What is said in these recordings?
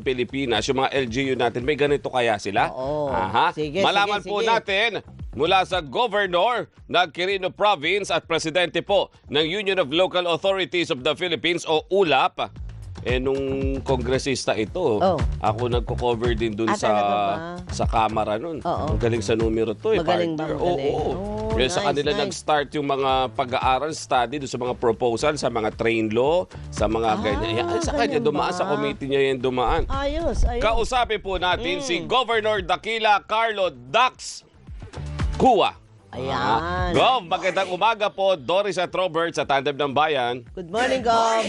Pilipinas, yung mga LGU natin, may ganito kaya sila? Oo. Aha. Sige, Malaman sige, po sige. natin mula sa Governor ng Quirino Province at Presidente po ng Union of Local Authorities of the Philippines o ULAP. Nung kongresista ito, Oh. ako nagko-cover din dun Talaga ba? sa kamera nun. Oo. Ang galing sa numero to Magaling ba? partner. Magaling? Oo. Oh, Sa kanila nice. nag-start yung mga pag-aaral, study doon sa mga proposal, sa mga train law, sa mga ganyan. Yan, sa kanya, ganyan dumaan ba? sa committee niya yan dumaan. Ayos, ayos. Kausapin po natin si Governor Daquila Carlo Dax Cua. Ayan. Gov, magandang umaga po. Doris at Robert sa Tandem ng Bayan. Good morning, Gov.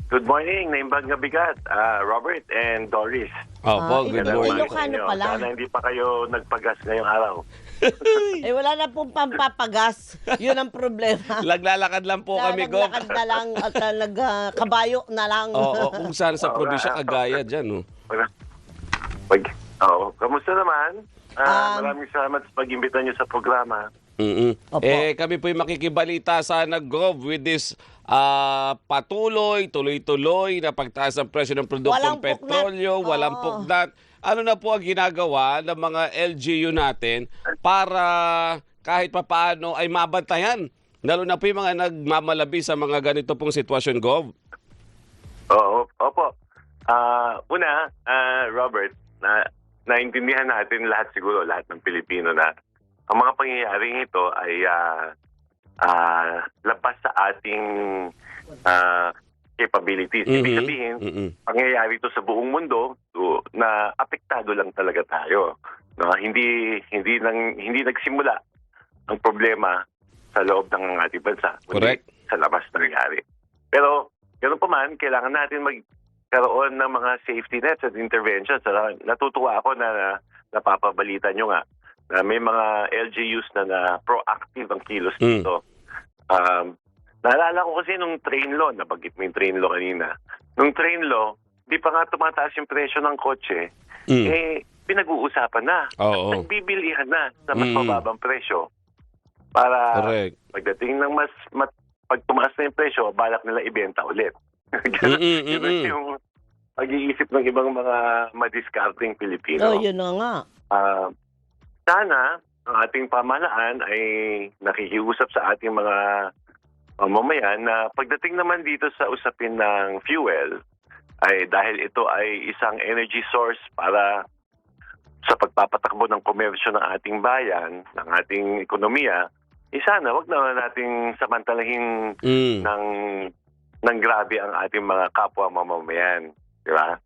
Good morning, naimbag nga bigat, Robert and Doris. Opo, good Ilocano morning. Ilocano pala. Sana hindi pa kayo nagpagas ngayong araw. Wala na pong pampapagas. Yun ang problema. Laglalakad lang po kami, Gov. Naglakad na lang at kabayo na lang. Oo, kung saan sa Oo probinsya nga. kagaya dyan. Kamusta naman? Maraming salamat sa pag-imbita niyo sa programa. Opo. Kami po yung makikibalita sana, Gov, with this tuloy-tuloy na pagtaas ng presyo ng produktong Walang puknat. petrolyo, walang Oo. puknat. Ano na po ang ginagawa ng mga LGU natin para kahit papaano ay mabantayan? Lalo na po yung mga nagmamalabi sa mga ganito pong sitwasyon, Gov. Oo, opo. Una, Robert, naintindihan natin lahat siguro, lahat ng Pilipino na ang mga pangyayaring ito ay labas sa ating capabilities. Ibig sabihin, pangyayari ito sa buong mundo na apektado lang talaga tayo. No? Hindi nagsimula ang problema sa loob ng ating bansa. Correct. Kundi sa labas nangyari. Pero, ganoon pa man, kailangan natin magkaroon ng mga safety nets at interventions. Natutuwa ako na napapabalita nyo nga na may mga LGUs na proactive ang kilos dito. Naalala ko kasi nung train law, nabanggit mo yung train law kanina. Nung train law, di pa nga tumataas yung presyo ng kotse, pinag-uusapan na. Oo. Nagbibilihan na sa mas mababang presyo. Para Correct. pagdating ng pag tumaas na yung presyo, balak nila ibenta ulit. Yun yung pag-iisip ng ibang mga madiscarding Pilipino. Yun na nga. Sana ang ating pamahalaan ay nakikiusap sa ating mga mamamayan na pagdating naman dito sa usapin ng fuel, ay dahil ito ay isang energy source para sa pagpapatakbo ng komersyo ng ating bayan, ng ating ekonomiya, sana wag na nating samantalahin ng grabe ang ating mga kapwa mamamayan. Di ba?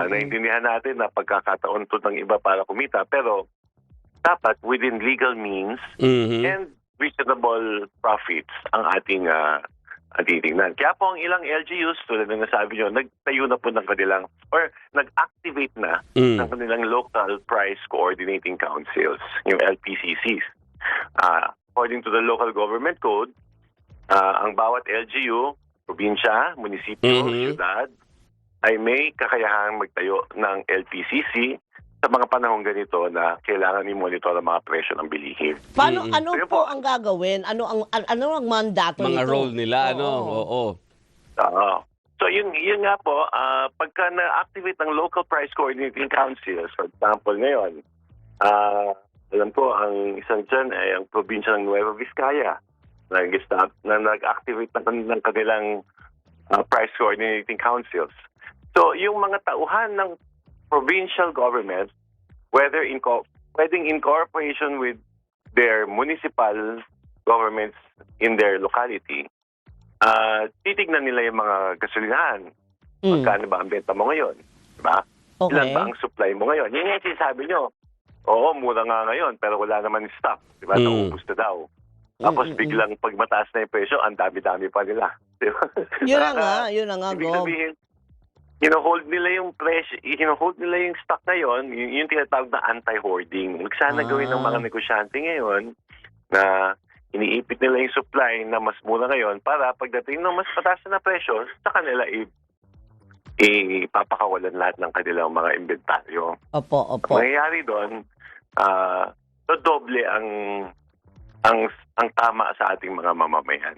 Naintindihan natin na pagkakataon to ng iba para kumita, pero dapat within legal means and reasonable profits ang ating titingnan. Kaya po ang ilang LGUs, tulad ng nasabi nyo, nagtayo na po ng kanilang, or nag-activate na ng kanilang local price coordinating councils, yung LPCCs. According to the local government code, ang bawat LGU, probinsya, munisipyo, syudad, ay may kakayahang magtayo ng LPCC sa mga panahong ganito na kailangan i-monitor ang mga presyo ng bilihin. Ano Ayun po po. ang gagawin? Ano ang mandato Mga nito? role nila, Oo. So yun nga po, pagka na-activate ng local price coordinating councils, for example ngayon, alam ko ang isang dyan ay ang probinsya ng Nueva Vizcaya na nag-activate ng kanilang price coordinating councils. So yung mga tauhan ng provincial government, whether pwedeng in cooperation with their municipal governments in their locality, titignan nila yung mga gasolinahan. Magkano ba ang benta mo ngayon? Diba? Okay. Ilan ba ang supply mo ngayon? Yan yung sinasabi nyo. Oo, mura nga ngayon, pero wala naman yung stock. Diba? Naubos na daw. Tapos biglang pag mataas na yung presyo, ang dami-dami pa nila. Diba? Yun na nga, Ibig Gov. sabihin, hino-hold nila yung presyo, hino-hold nila yung stock ngayon, yung tinatawag na anti-hoarding. Sana gawin ng mga negosyante ngayon na iniipit nila yung supply na mas mura ngayon para pagdating ng mas pataas na presyo, sa kanila ipapakawalan lahat ng kanilang mga inventaryo. Opo. Ang mangyayari doon, doble ang tama sa ating mga mamamayan.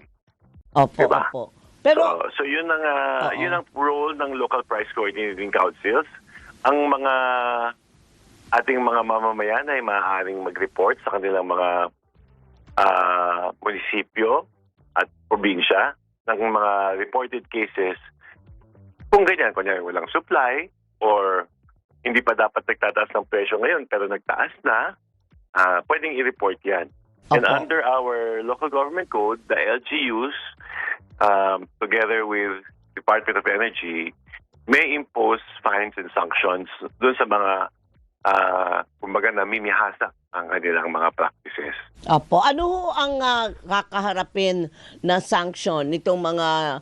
Opo, Diba? opo. Pero, So yun ang Oo. yun ang role ng local price coordinating councils. Ang mga ating mga mamamayan ay maaaring mag-report sa kanilang mga munisipyo at probinsya ng mga reported cases. Kung ganyan, kunyari walang supply or hindi pa dapat nagtataas ng presyo ngayon pero nagtaas na, pwedeng i-report yan. And Opo. under our local government code, the LGUs, together with Department of Energy, may impose fines and sanctions dun sa mga kumbaga namimihasa ang kanilang mga practices. Opo. Ano ho ang kakaharapin na sanction nitong mga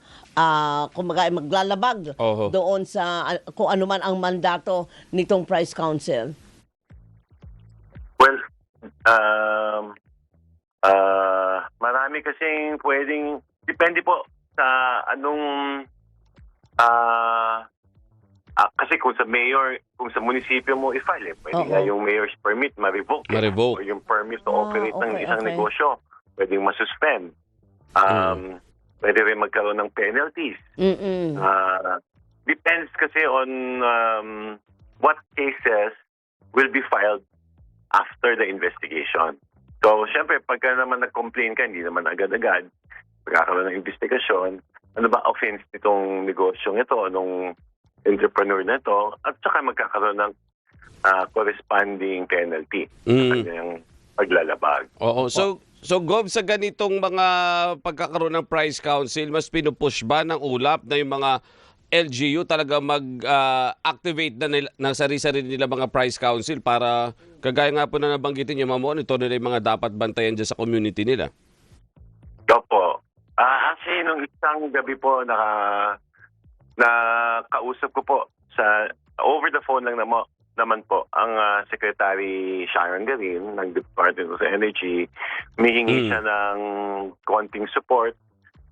kumbaga ay maglalabag Oho. doon sa kung ano man ang mandato nitong Price Council? Well, marami kasing pwedeng, depende po sa anong, kasi kung sa mayor, kung sa munisipyo mo i-file, pwede Oo. nga yung mayor's permit ma-revoke. Ma-revoke. O yung permit to operate ng Okay, isang okay. negosyo, pwedeng ma-suspend. Pwede rin magkaroon ng penalties. Mm-mm. Depends kasi on what cases will be filed after the investigation. So, syempre, pagka naman nag-complain ka, hindi naman agad-agad, magkakaroon ng investigasyon, ano ba offense nitong negosyong ito, nung entrepreneur na ito, at saka magkakaroon ng corresponding penalty sa kanyang paglalabag. Oo. So Gov, sa ganitong mga pagkakaroon ng Price Council, mas pinupush ba ng ulap na yung mga LGU talaga mag-activate na sarili-sarili nila mga Price Council para, kagaya nga po na nabanggitin yung mamonitor nila yung mga dapat bantayan dyan sa community nila? Opo. Actually, nung isang gabi po, nakausap ko po sa over the phone lang naman po ang Secretary Sharon Garin ng Department of Energy. Humihingi siya ng konting support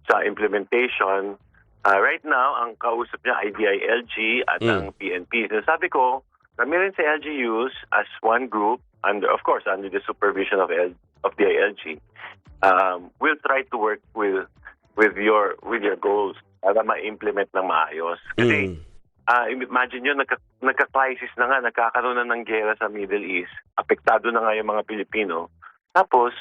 sa implementation. Right now, ang kausap niya ay DILG at ang PNP. Sabi ko, kami rin sa LGUs as one group, of course, under the supervision of DILG, we'll try to work with your goals para ma-implement ng maayos. Kasi imagine nyo, nagka-crisis na nga, nagkakaroon na ng gera sa Middle East, apektado na nga yung mga Pilipino, tapos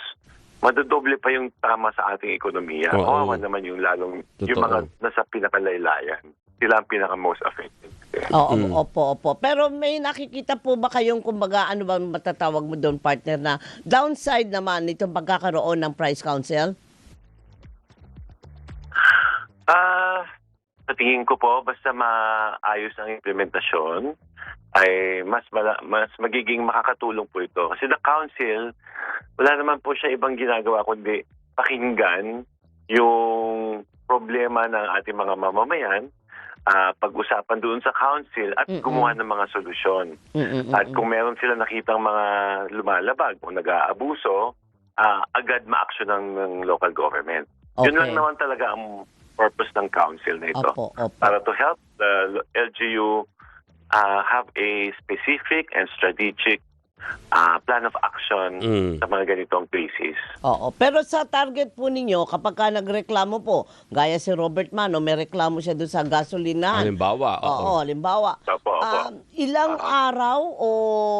madodoble pa yung tama sa ating ekonomiya. Oo. Kawawa naman yung yung mga nasa pinakalaylayan. Sila ang pinaka-most affected. Oo, opo. Pero may nakikita po ba kayong, kumbaga, ano ba matatawag mo doon, partner, na downside naman nitong pagkakaroon ng Price Council? Sa tingin ko po, basta maayos ang implementasyon, ay mas magiging makakatulong po ito. Kasi the council, wala naman po siya ibang ginagawa kundi pakinggan yung problema ng ating mga mamamayan, pag-usapan doon sa council at gumawa ng mga solusyon. At kung meron sila nakitang mga lumalabag o nag-aabuso, agad ma-action ng local government. Yun lang Okay. naman talaga ang purpose ng council na ito. Opo. Para to help the LGU have a specific and strategic plan of action sa mga ganitong cases. Oo. Pero sa target po ninyo, kapag ka nagreklamo po, gaya si Robert Mano, may reklamo siya doon sa gasolinahan. Halimbawa, Oo, halimbawa. Opo. Ilang araw o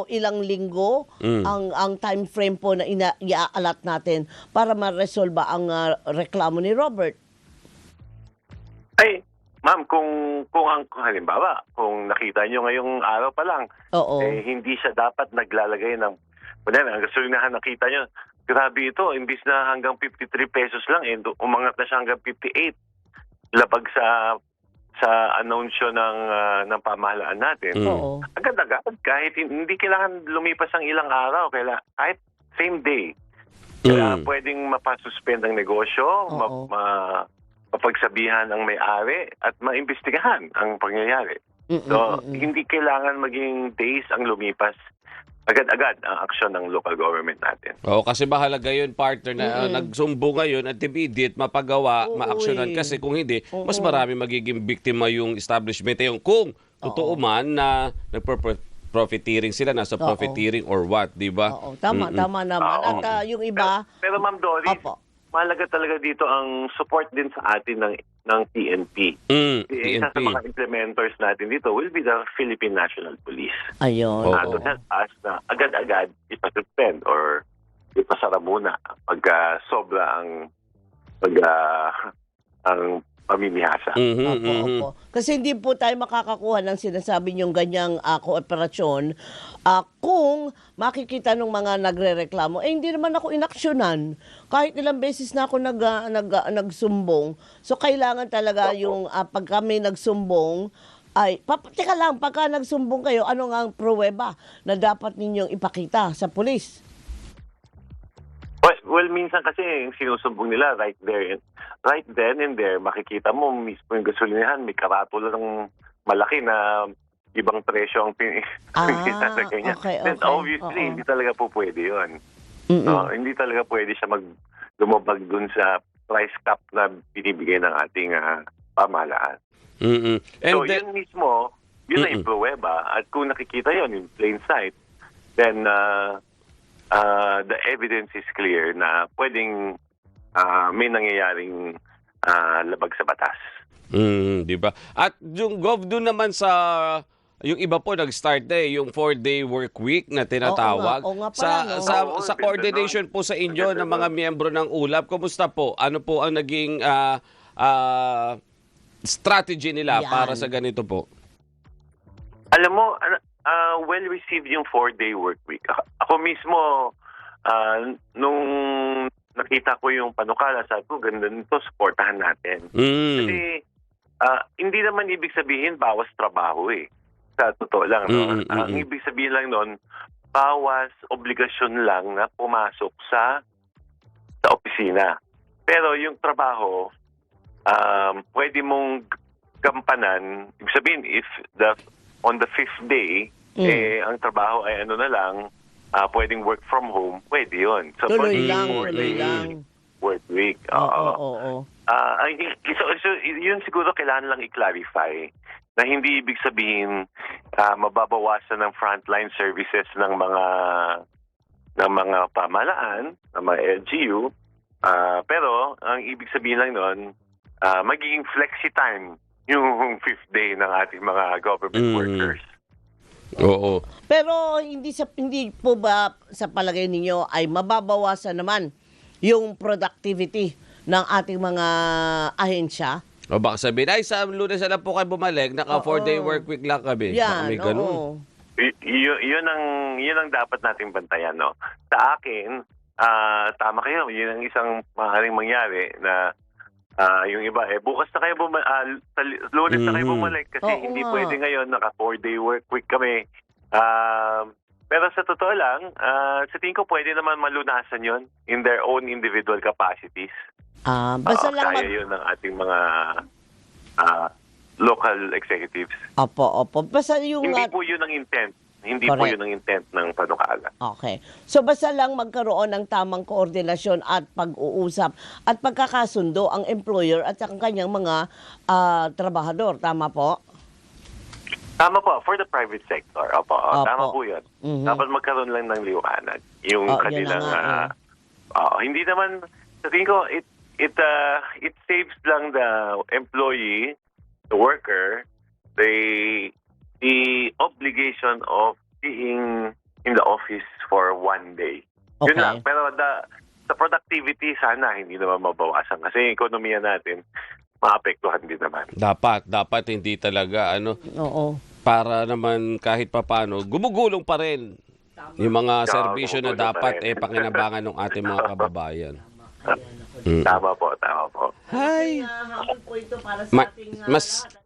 ilang linggo ang time frame po na iaalat natin para ma-resolve ang reklamo ni Robert? Ay, ma'am, kung halimbawa, kung nakita nyo ngayong araw pa lang, Oo. hindi siya dapat naglalagay ng, ang gasolinahan nakita nyo, grabe ito, imbis na hanggang 53 pesos lang, umangat na siya hanggang 58. Labag sa anunsyo ng pamahalaan natin. Oo. Agad-agad, kahit hindi kailangan lumipas ang ilang araw, kahit same day. Kaya pwedeng mapasuspend ang negosyo, Oo. mapagsabihan ang may-ari at maimbestigahan ang pangyayari. So, hindi kailangan maging days ang lumipas. Agad-agad ang aksyon ng local government natin. Oo, kasi mahalaga yun, partner, na nagsumbo ngayon at immediate, mapagawa, Oo, ma-actionan. eh. Kasi kung hindi, mas marami magiging biktima yung establishment. Yung kung totoo man na nagpo-profiteering sila, nasa profiteering or what, di ba? Oo. Tama naman. Oo. At yung iba... Pero Ma'am Doris, Opo. mahalaga talaga dito ang support din sa atin ng PNP. Isa sa PNP. mga implementers natin dito will be the Philippine National Police. Ayun. Oo. To help us na agad-agad ipasuspend or ipasara muna pag sobra ang pamimihasa. Opo. Kasi hindi po tayo makakakuha ng sinasabi niyong ganyang kooperasyon kung makikita ng mga nagrereklamo. Hindi naman ako inaksyonan. Kahit ilang beses na ako nagsumbong. So, kailangan talaga yung pag kami nagsumbong, teka lang, pagka nagsumbong kayo, ano nga ang pruweba na dapat ninyong ipakita sa pulis? Well, minsan kasi yung sinusumbong nila right then and there, makikita mo mismo yung gasolinahan, may karatula ng malaki na ibang presyo ang pinilalagay niya. Okay. Then obviously, Oo. hindi talaga po pwede yun. Mm-mm. Hindi talaga pwede siya lumabag dun sa price cap na binibigay ng ating pamahalaan. And So then, yun mismo, yun na ipruweba. At kung nakikita yun in plain sight, then the evidence is clear na pwedeng may nangyayaring labag sa batas. di ba? At yung Gov, doon naman sa yung iba po nag-start na yung 4-day work week na tinatawag. Oo nga pala, no? Sa coordination po sa inyo ng mga miyembro ng ULAP, kumusta po? Ano po ang naging strategy nila Yan. para sa ganito po? Alam mo, well received yung 4-day work week. Ako mismo, nung nakita ko yung panukala, sabi ko, ganda nito, supportahan natin. Kasi hindi naman ibig sabihin bawas trabaho eh. Sa totoo lang, no? Ang ibig sabihin lang nun, bawas obligasyon lang na pumasok sa opisina. Pero yung trabaho, pwede mong gampanan. Ibig sabihin, if on the 5th day, ang trabaho ay ano na lang, pwedeng work from home, pwede yun. So, Tuloy pwede lang, 4 tuloy days lang. work week. Oo. So, yun siguro kailangan lang i-clarify na hindi ibig sabihin mababawasan ng frontline services ng mga pamahalaan, ng mga LGU. Pero ang ibig sabihin lang nun, magiging flexi time yung 5th day ng ating mga government workers. Oo. Pero hindi po ba sa palagay ninyo ay mababawasan naman yung productivity ng ating mga ahensya? O baka sabihin, ay sa Lunes na lang po kayo bumalik, naka 4-day work week lang kami. Baka may ganun. oo. Yun ang dapat nating bantayan, no? Sa akin, tama kayo, yun ang isang maaaring mangyari na yung iba, bukas na kayo sa Lunes na kayo bumalik kasi Oo hindi nga. pwede ngayon, naka 4-day work week kami. Pero sa totoo lang, sa tingin ko pwede naman malunasan yon in their own individual capacities. Basta lang Kaya yun ng ating mga local executives. Opo. Basta yung Hindi po yun ang intent. Hindi po Correct. yun ang intent ng panukala. Okay. So basta lang magkaroon ng tamang koordinasyon at pag-uusap at pagkakasundo ang employer at ang kanyang mga trabahador. Tama po? Tama po, for the private sector. Opo. Opo. Tama po yun. Mhm. Dapat magkaroon lang ng liwanag. Yung Yun na kanilang... nga, hindi naman... Sa tingin ko, it saves lang the employee, the worker, the obligation of being in the office for 1 day. Yun Okay. lang. Pero sa productivity, sana hindi naman mabawasan. Kasi yung ekonomiya natin, maapektuhan din naman. Dapat hindi talaga Oo. para naman kahit papano gumugulong pa rin yung mga serbisyo na gumugulong pa dapat rin. pakinabangan ng ating mga kababayan. Tama po. Hay. Hamon po ito para sa Ma- ating mas- lahat.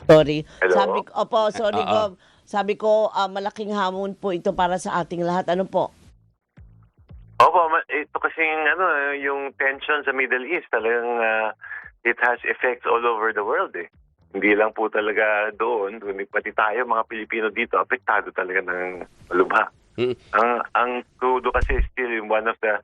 Sorry. Hello? Sorry, Gov. Sabi ko, malaking hamon po ito para sa ating lahat. Ano po? Opo, ito kasing yung tension sa Middle East, talagang it has effects all over the world eh. Hindi lang po talaga doon, pati tayo mga Pilipino dito, apektado talaga ng malubha. Ang crudo kasi is still one of the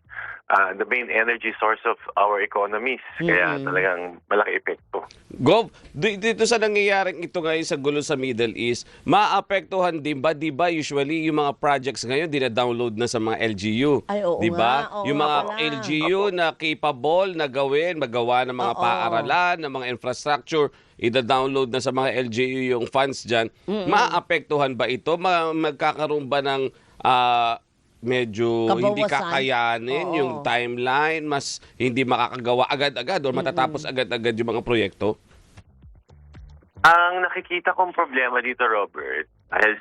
main energy source of our economies. Kaya talagang malaki epekto. Gov, dito sa nangyayaring ito ngayon sa gulo sa Middle East, maapektuhan din ba? Di ba usually yung mga projects ngayon dina-download na sa mga LGU? Ay, oo Di ba? nga. Oo Yung nga mga pala. LGU na capable na gawin, magawa ng mga Oo. paaralan, ng mga infrastructure, ida-download na sa mga LGU yung funds dyan. Maapektuhan ba ito? Magkakaroon ba ng medyo hindi Kabawasan. kakayanin Oo. yung timeline, mas hindi makakagawa agad-agad o matatapos agad-agad yung mga proyekto? Ang nakikita kong problema dito, Robert, dahil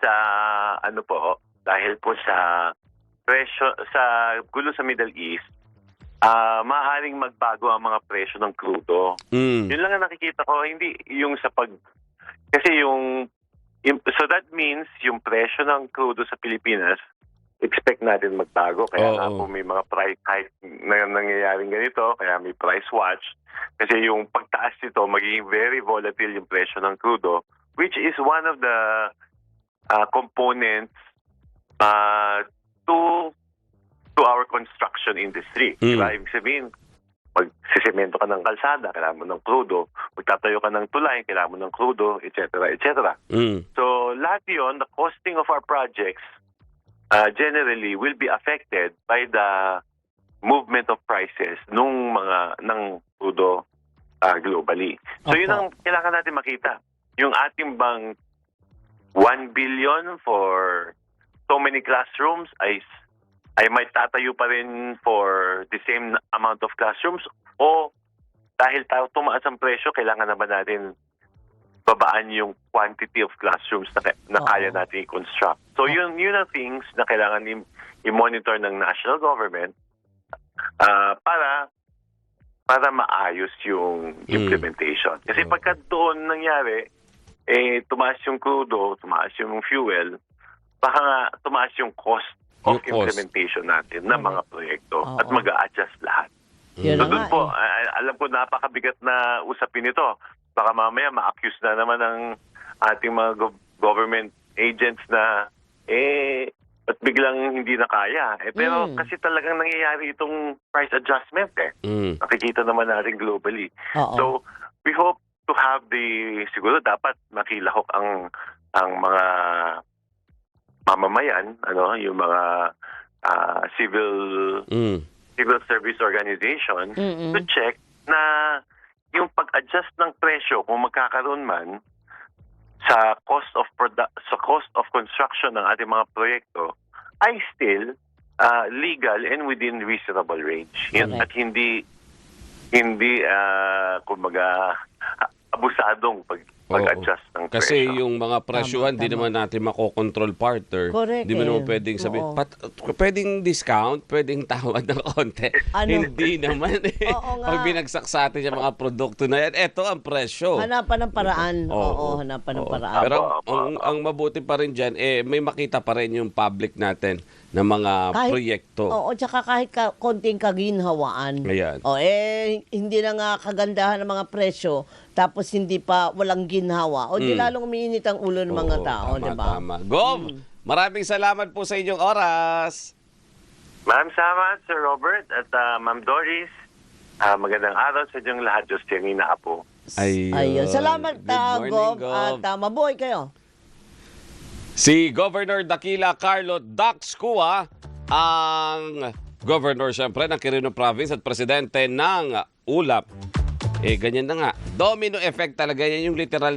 po sa presyo sa gulo sa Middle East, maaaring magbago ang mga presyo ng crudo. Yun lang ang nakikita ko, hindi yung kasi so that means yung presyo ng crudo sa Pilipinas, expect natin magbago. Kaya nga po may mga price hike na nangyayaring ganito, kaya may price watch. Kasi yung pagtaas nito, magiging very volatile yung presyo ng crudo, which is one of the components to our construction industry. Diba? Ibig sabihin, magsisemento ka ng kalsada, kailangan mo ng crudo. Magtatayo ka ng tulay, kailangan mo ng crudo, etc., etc. So, lahat yun, the costing of our projects generally will be affected by the movement of prices ng crudo globally. So yun ang kailangan natin makita. Yung ating bang 1 billion for so many classrooms ay may tatayo pa rin for the same amount of classrooms, o dahil tumaas ang presyo, kailangan naman natin babaan yung quantity of classrooms na kaya natin i-construct. So yun ang things na kailangan i-monitor ng national government para maayos yung implementation. Kasi pagka doon nangyari, tumaas yung crudo, tumaas yung fuel, baka nga tumaas yung cost of implementation natin ng mga proyekto at mag-a-adjust lahat. Yun So na doon nga po, alam ko napakabigat na usapin ito. Baka mamaya ma-accuse na naman ng ating mga government agents na at biglang hindi na kaya. Pero kasi talagang nangyayari itong price adjustment Nakikita naman natin globally. So we hope to have siguro dapat makilahok ang mga mamamayan, yung mga civil service organization to check na yung pag-adjust ng presyo kung magkakaroon man sa cost of construction ng ating mga proyekto ay still legal and within reasonable range. At hindi kumbaga abusadong pag-adjust ng presyo. Kasi yung mga presyuhan, di naman natin makokontrol, partner. Correct, Di mo naman pwedeng sabihin, pwedeng discount, pwedeng tawad ng konti. Hindi naman Oo nga. Pag binagsak sa atin yung mga produkto na yan, eto ang presyo. Hanapan ng paraan. Oo, hanapan ng paraan. Pero ang mabuti pa rin dyan, may makita pa rin yung public natin ng mga proyekto. Oo, tsaka kahit konting kaginhawaan. Ayan. Hindi na nga kagandahan ng mga presyo, tapos hindi pa walang ginhawa. Di lalong umiinit ang ulo ng mga tao, di ba? Tama. Gov, maraming salamat po sa inyong oras. Maraming salamat, Sir Robert at Ma'am Doris. Magandang araw sa inyong lahat. Diyos Tiangina po. Ayun. Salamat, Good morning, Gov. Gov. At mabuhay kayo. Si Governor Daquila Carlo Dax Cua, ang governor siyempre ng Quirino Province at presidente ng ULAP. Ganyan na nga. Domino effect talaga yan, yung literal